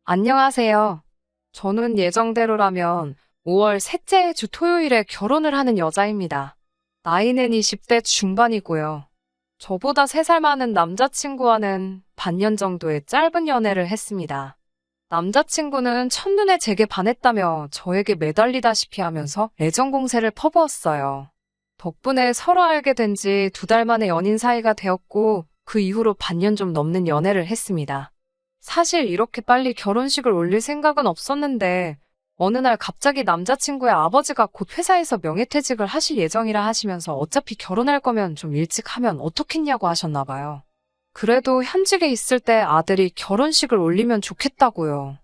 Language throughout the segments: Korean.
안녕하세요. 저는 예정대로라면 5월 셋째 주 토요일에 결혼을 하는 여자입니다. 나이는 20대 중반이고요. 저보다 3살 많은 남자친구와는 반년 정도의 짧은 연애를 했습니다. 남자친구는 첫눈에 제게 반했다며 저에게 매달리다시피 하면서 애정 공세를 퍼부었어요. 덕분에 서로 알게 된 지 2달 만에 연인 사이가 되었고 그 이후로 반년 좀 넘는 연애를 했습니다. 사실 이렇게 빨리 결혼식을 올릴 생각은 없었는데 어느 날 갑자기 남자친구의 아버지가 곧 회사에서 명예퇴직을 하실 예정이라 하시면서 어차피 결혼할 거면 좀 일찍 하면 어떻겠냐고 하셨나 봐요. 그래도 현직에 있을 때 아들이 결혼식을 올리면 좋겠다고요.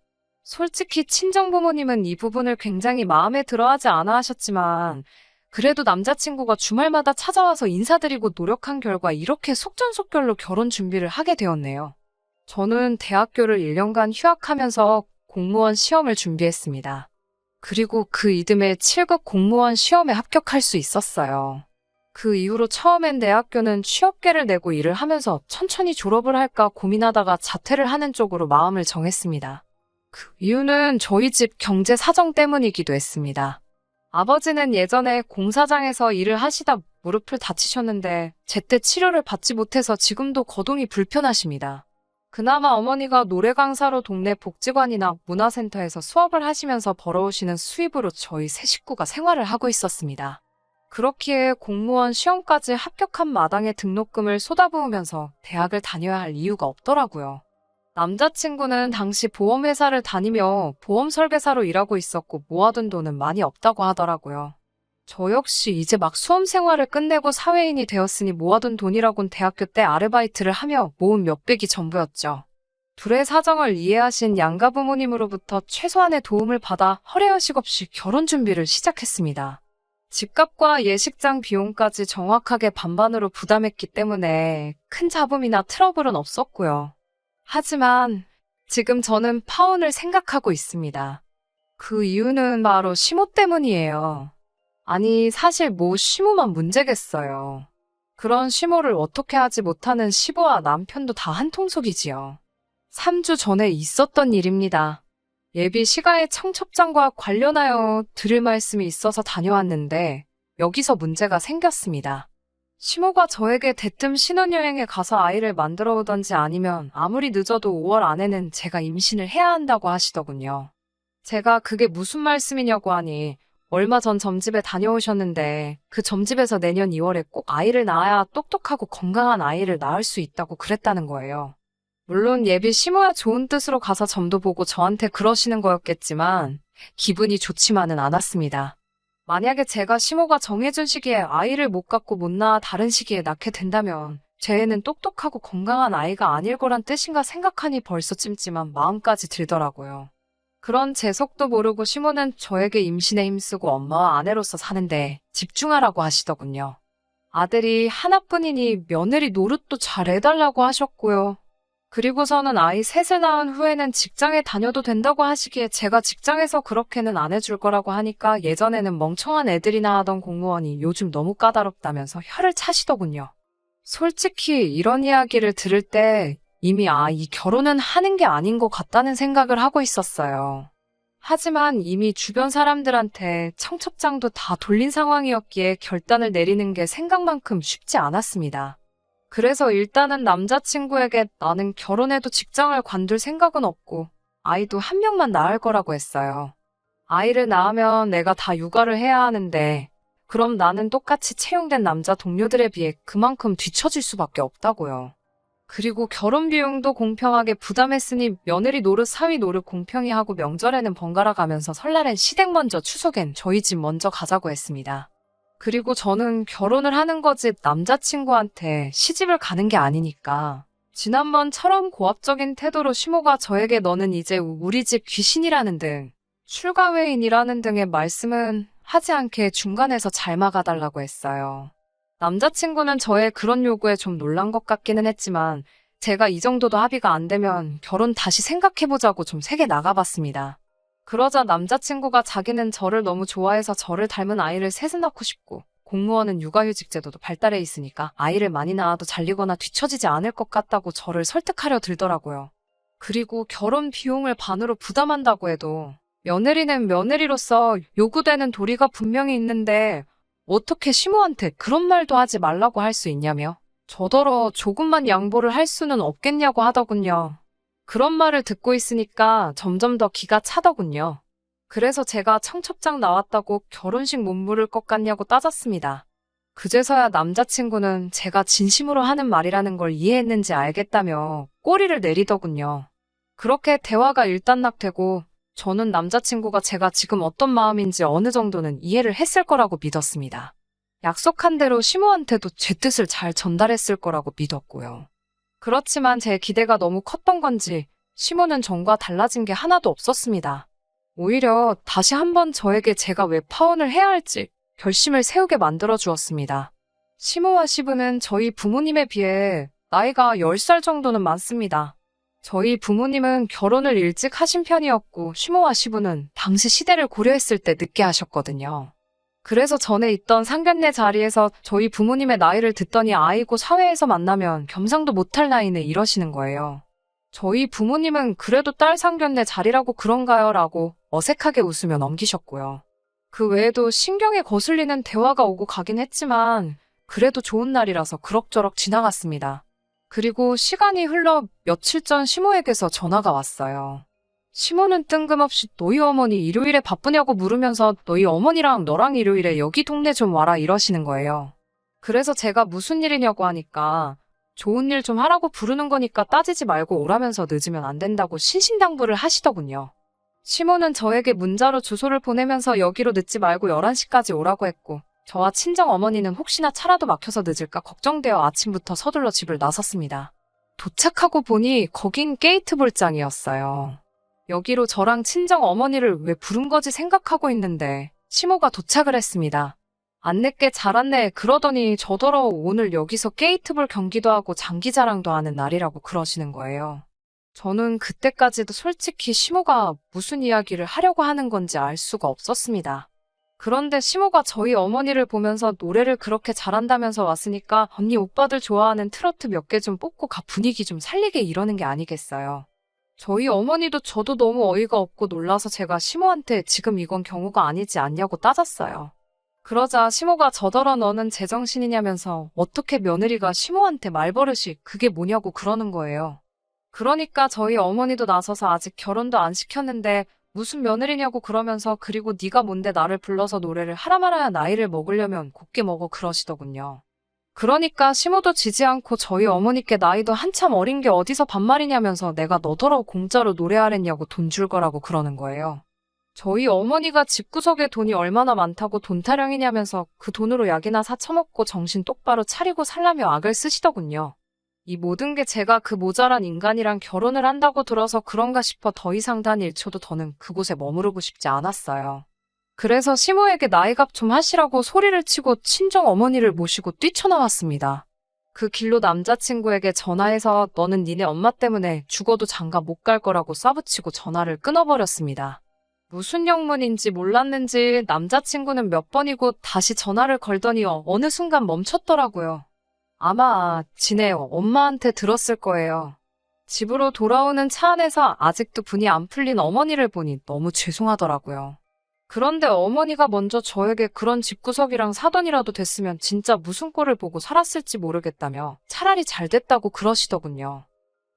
솔직히 친정부모님은 이 부분을 굉장히 마음에 들어하지 않아 하셨지만 그래도 남자친구가 주말마다 찾아와서 인사드리고 노력한 결과 이렇게 속전속결로 결혼 준비를 하게 되었네요. 저는 대학교를 1년간 휴학하면서 공무원 시험을 준비했습니다. 그리고 그 이듬해 7급 공무원 시험에 합격할 수 있었어요. 그 이후로 처음엔 대학교는 취업계를 내고 일을 하면서 천천히 졸업을 할까 고민하다가 자퇴를 하는 쪽으로 마음을 정했습니다. 그 이유는 저희 집 경제 사정 때문이기도 했습니다. 아버지는 예전에 공사장에서 일을 하시다 무릎을 다치셨는데 제때 치료를 받지 못해서 지금도 거동이 불편하십니다. 그나마 어머니가 노래 강사로 동네 복지관이나 문화센터에서 수업을 하시면서 벌어오시는 수입으로 저희 세 식구가 생활을 하고 있었습니다. 그렇기에 공무원 시험까지 합격한 마당에 등록금을 쏟아부으면서 대학을 다녀야 할 이유가 없더라고요. 남자친구는 당시 보험회사를 다니며 보험 설계사로 일하고 있었고 모아둔 돈은 많이 없다고 하더라고요. 저 역시 이제 막 수험 생활을 끝내고 사회인이 되었으니 모아둔 돈이라곤 대학교 때 아르바이트를 하며 모은 몇백이 전부였죠. 둘의 사정을 이해하신 양가 부모님으로부터 최소한의 도움을 받아 허례허식 없이 결혼 준비를 시작했습니다. 집값과 예식장 비용까지 정확하게 반반으로 부담했기 때문에 큰 잡음이나 트러블은 없었고요. 하지만 지금 저는 파혼을 생각하고 있습니다. 그 이유는 바로 시모 때문이에요. 아니, 사실 뭐 시모만 문제겠어요. 그런 시모를 어떻게 하지 못하는 시부와 남편도 다 한통속이지요. 3주 전에 있었던 일입니다. 예비 시가의 청첩장과 관련하여 드릴 말씀이 있어서 다녀왔는데 여기서 문제가 생겼습니다. 시모가 저에게 대뜸 신혼여행에 가서 아이를 만들어 오던지 아니면 아무리 늦어도 5월 안에는 제가 임신을 해야 한다고 하시더군요. 제가 그게 무슨 말씀이냐고 하니 얼마 전 점집에 다녀오셨는데 그 점집에서 내년 2월에 꼭 아이를 낳아야 똑똑하고 건강한 아이를 낳을 수 있다고 그랬다는 거예요. 물론 예비 시모야 좋은 뜻으로 가서 점도 보고 저한테 그러시는 거였겠지만 기분이 좋지만은 않았습니다. 만약에 제가 시모가 정해준 시기에 아이를 못 갖고 못 낳아 다른 시기에 낳게 된다면 제 애는 똑똑하고 건강한 아이가 아닐 거란 뜻인가 생각하니 벌써 찜찜한 마음까지 들더라고요. 그런 제 속도 모르고 시모는 저에게 임신에 힘쓰고 엄마와 아내로서 사는데 집중하라고 하시더군요. 아들이 하나뿐이니 며느리 노릇도 잘 해달라고 하셨고요. 그리고서는 아이 셋을 낳은 후에는 직장에 다녀도 된다고 하시기에 제가 직장에서 그렇게는 안 해줄 거라고 하니까 예전에는 멍청한 애들이나 하던 공무원이 요즘 너무 까다롭다면서 혀를 차시더군요. 솔직히 이런 이야기를 들을 때 이미 이 결혼은 하는 게 아닌 것 같다는 생각을 하고 있었어요. 하지만 이미 주변 사람들한테 청첩장도 다 돌린 상황이었기에 결단을 내리는 게 생각만큼 쉽지 않았습니다. 그래서 일단은 남자친구에게 나는 결혼해도 직장을 관둘 생각은 없고 아이도 한 명만 낳을 거라고 했어요. 아이를 낳으면 내가 다 육아를 해야 하는데 그럼 나는 똑같이 채용된 남자 동료들에 비해 그만큼 뒤처질 수밖에 없다고요. 그리고 결혼 비용도 공평하게 부담했으니 며느리 노릇 사위 노릇 공평히 하고 명절에는 번갈아 가면서 설날엔 시댁 먼저 추석엔 저희 집 먼저 가자고 했습니다. 그리고 저는 결혼을 하는 거지 남자친구한테 시집을 가는 게 아니니까. 지난번처럼 고압적인 태도로 시모가 저에게 너는 이제 우리 집 귀신이라는 등 출가 외인이라는 등의 말씀은 하지 않게 중간에서 잘 막아달라고 했어요. 남자친구는 저의 그런 요구에 좀 놀란 것 같기는 했지만 제가 이 정도도 합의가 안 되면 결혼 다시 생각해보자고 좀 세게 나가봤습니다. 그러자 남자친구가 자기는 저를 너무 좋아해서 저를 닮은 아이를 셋을 낳고 싶고 공무원은 육아휴직 제도도 발달해 있으니까 아이를 많이 낳아도 잘리거나 뒤처지지 않을 것 같다고 저를 설득하려 들더라고요. 그리고 결혼 비용을 반으로 부담한다고 해도 며느리는 며느리로서 요구되는 도리가 분명히 있는데 어떻게 시모한테 그런 말도 하지 말라고 할 수 있냐며 저더러 조금만 양보를 할 수는 없겠냐고 하더군요. 그런 말을 듣고 있으니까 점점 더 기가 차더군요. 그래서 제가 청첩장 나왔다고 결혼식 못 물을 것 같냐고 따졌습니다. 그제서야 남자친구는 제가 진심으로 하는 말이라는 걸 이해했는지 알겠다며 꼬리를 내리더군요. 그렇게 대화가 일단락되고 저는 남자친구가 제가 지금 어떤 마음인지 어느 정도는 이해를 했을 거라고 믿었습니다. 약속한 대로 시모한테도 제 뜻을 잘 전달했을 거라고 믿었고요. 그렇지만 제 기대가 너무 컸던 건지 시모는 전과 달라진 게 하나도 없었습니다. 오히려 다시 한번 저에게 제가 왜 파혼을 해야 할지 결심을 세우게 만들어 주었습니다. 시모와 시부는 저희 부모님에 비해 나이가 10살 정도는 많습니다. 저희 부모님은 결혼을 일찍 하신 편이었고 시모와 시부는 당시 시대를 고려했을 때 늦게 하셨거든요. 그래서 전에 있던 상견례 자리에서 저희 부모님의 나이를 듣더니 아이고 사회에서 만나면 겸상도 못할 나이네 이러시는 거예요. 저희 부모님은 그래도 딸 상견례 자리라고 그런가요? 라고 어색하게 웃으며 넘기셨고요. 그 외에도 신경에 거슬리는 대화가 오고 가긴 했지만 그래도 좋은 날이라서 그럭저럭 지나갔습니다. 그리고 시간이 흘러 며칠 전 시모에게서 전화가 왔어요. 시모는 뜬금없이 너희 어머니 일요일에 바쁘냐고 물으면서 너희 어머니랑 너랑 일요일에 여기 동네 좀 와라 이러시는 거예요. 그래서 제가 무슨 일이냐고 하니까 좋은 일 좀 하라고 부르는 거니까 따지지 말고 오라면서 늦으면 안 된다고 신신당부를 하시더군요. 시모는 저에게 문자로 주소를 보내면서 여기로 늦지 말고 11시까지 오라고 했고 저와 친정 어머니는 혹시나 차라도 막혀서 늦을까 걱정되어 아침부터 서둘러 집을 나섰습니다. 도착하고 보니 거긴 게이트볼장이었어요. 여기로 저랑 친정 어머니를 왜 부른 거지 생각하고 있는데 시모가 도착을 했습니다. 안 늦게 잘 왔네 그러더니 저더러 오늘 여기서 게이트볼 경기도 하고 장기자랑도 하는 날이라고 그러시는 거예요. 저는 그때까지도 솔직히 시모가 무슨 이야기를 하려고 하는 건지 알 수가 없었습니다. 그런데 시모가 저희 어머니를 보면서 노래를 그렇게 잘한다면서 왔으니까 언니 오빠들 좋아하는 트로트 몇 개 좀 뽑고 가 분위기 좀 살리게 이러는 게 아니겠어요. 저희 어머니도 저도 너무 어이가 없고 놀라서 제가 시모한테 지금 이건 경우가 아니지 않냐고 따졌어요. 그러자 시모가 저더러 너는 제정신이냐면서 어떻게 며느리가 시모한테 말버릇이 그게 뭐냐고 그러는 거예요. 그러니까 저희 어머니도 나서서 아직 결혼도 안 시켰는데 무슨 며느리냐고 그러면서 그리고 네가 뭔데 나를 불러서 노래를 하라 말아야 나이를 먹으려면 곱게 먹어 그러시더군요. 그러니까 시모도 지지 않고 저희 어머니께 나이도 한참 어린 게 어디서 반말이냐면서 내가 너더러 공짜로 노래하랬냐고 돈 줄 거라고 그러는 거예요. 저희 어머니가 집구석에 돈이 얼마나 많다고 돈 타령이냐면서 그 돈으로 약이나 사 처먹고 정신 똑바로 차리고 살라며 악을 쓰시더군요. 이 모든 게 제가 그 모자란 인간이랑 결혼을 한다고 들어서 그런가 싶어 더 이상 단 1초도 더는 그곳에 머무르고 싶지 않았어요. 그래서 시모에게 나이값 좀 하시라고 소리를 치고 친정 어머니를 모시고 뛰쳐나왔습니다. 그 길로 남자친구에게 전화해서 너는 니네 엄마 때문에 죽어도 장가 못 갈 거라고 쏴붙이고 전화를 끊어버렸습니다. 무슨 영문인지 몰랐는지 남자친구는 몇 번이고 다시 전화를 걸더니 어느 순간 멈췄더라고요. 아마 지네 엄마한테 들었을 거예요. 집으로 돌아오는 차 안에서 아직도 분이 안 풀린 어머니를 보니 너무 죄송하더라고요. 그런데 어머니가 먼저 저에게 그런 집구석이랑 사돈이라도 됐으면 진짜 무슨 꼴을 보고 살았을지 모르겠다며 차라리 잘 됐다고 그러시더군요.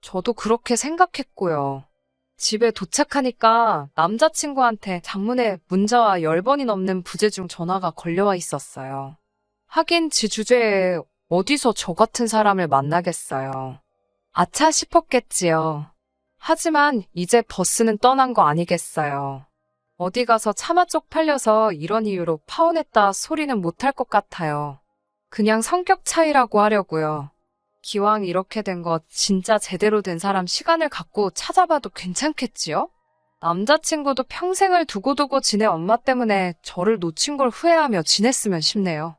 저도 그렇게 생각했고요. 집에 도착하니까 남자친구한테 장문에 문자와 10번이 넘는 부재중 전화가 걸려와 있었어요. 하긴 지 주제에 어디서 저 같은 사람을 만나겠어요. 아차 싶었겠지요. 하지만 이제 버스는 떠난 거 아니겠어요. 어디 가서 차마 쪽팔려서 이런 이유로 파혼했다 소리는 못할 것 같아요. 그냥 성격 차이라고 하려고요. 기왕 이렇게 된 거 진짜 제대로 된 사람 시간을 갖고 찾아봐도 괜찮겠지요? 남자친구도 평생을 두고두고 지내 엄마 때문에 저를 놓친 걸 후회하며 지냈으면 싶네요.